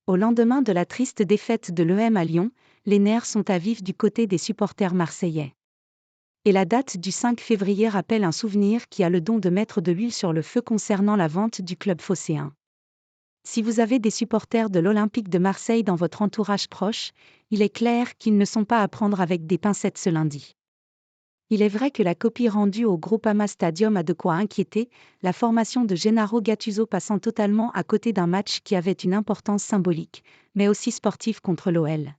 Au lendemain de la triste défaite de l'OM à Lyon, les nerfs sont à vif du côté des supporters marseillais. Et la date du 5 février rappelle un souvenir qui a le don de mettre de l'huile sur le feu concernant la vente du club phocéen. Si vous avez des supporters de l'Olympique de Marseille dans votre entourage proche, il est clair qu'ils ne sont pas à prendre avec des pincettes ce lundi. Il est vrai que la copie rendue au Groupama Stadium a de quoi inquiéter, la formation de Gennaro Gattuso passant totalement à côté d'un match qui avait une importance symbolique, mais aussi sportive contre l'OL.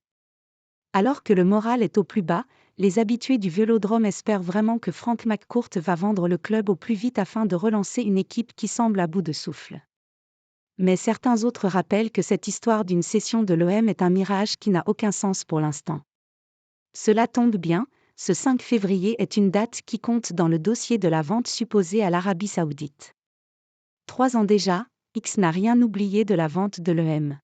Alors que le moral est au plus bas, les habitués du Vélodrome espèrent vraiment que Frank McCourt va vendre le club au plus vite afin de relancer une équipe qui semble à bout de souffle. Mais certains autres rappellent que cette histoire d'une cession de l'OM est un mirage qui n'a aucun sens pour l'instant. Cela tombe bien, ce 5 février est une date qui compte dans le dossier de la vente supposée à l'Arabie Saoudite. 3 ans déjà, X n'a rien oublié de la vente de l'OM.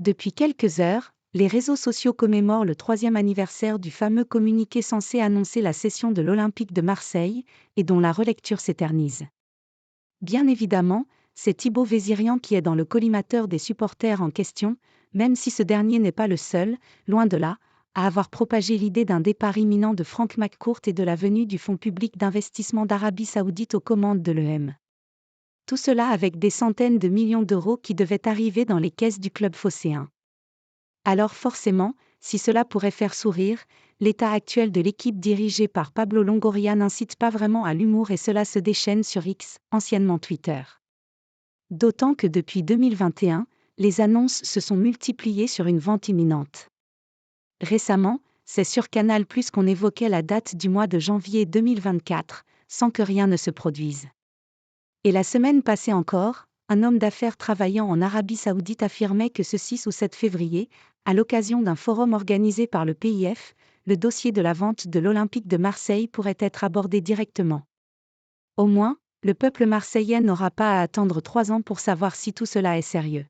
Depuis quelques heures, les réseaux sociaux commémorent le 3e anniversaire du fameux communiqué censé annoncer la cession de l'Olympique de Marseille, et dont la relecture s'éternise. Bien évidemment, c'est Thibaut Vézirian qui est dans le collimateur des supporters en question, même si ce dernier n'est pas le seul, loin de là, à avoir propagé l'idée d'un départ imminent de Frank McCourt et de la venue du Fonds public d'investissement d'Arabie Saoudite aux commandes de l'OM. Tout cela avec des centaines de millions d'euros qui devaient arriver dans les caisses du club phocéen. Alors forcément, si cela pourrait faire sourire, l'état actuel de l'équipe dirigée par Pablo Longoria n'incite pas vraiment à l'humour et cela se déchaîne sur X, anciennement Twitter. D'autant que depuis 2021, les annonces se sont multipliées sur une vente imminente. Récemment, c'est sur Canal+ qu'on évoquait la date du mois de janvier 2024, sans que rien ne se produise. Et la semaine passée encore, un homme d'affaires travaillant en Arabie Saoudite affirmait que ce 6 ou 7 février, à l'occasion d'un forum organisé par le PIF, le dossier de la vente de l'Olympique de Marseille pourrait être abordé directement. Au moins, le peuple marseillais n'aura pas à attendre 3 ans pour savoir si tout cela est sérieux.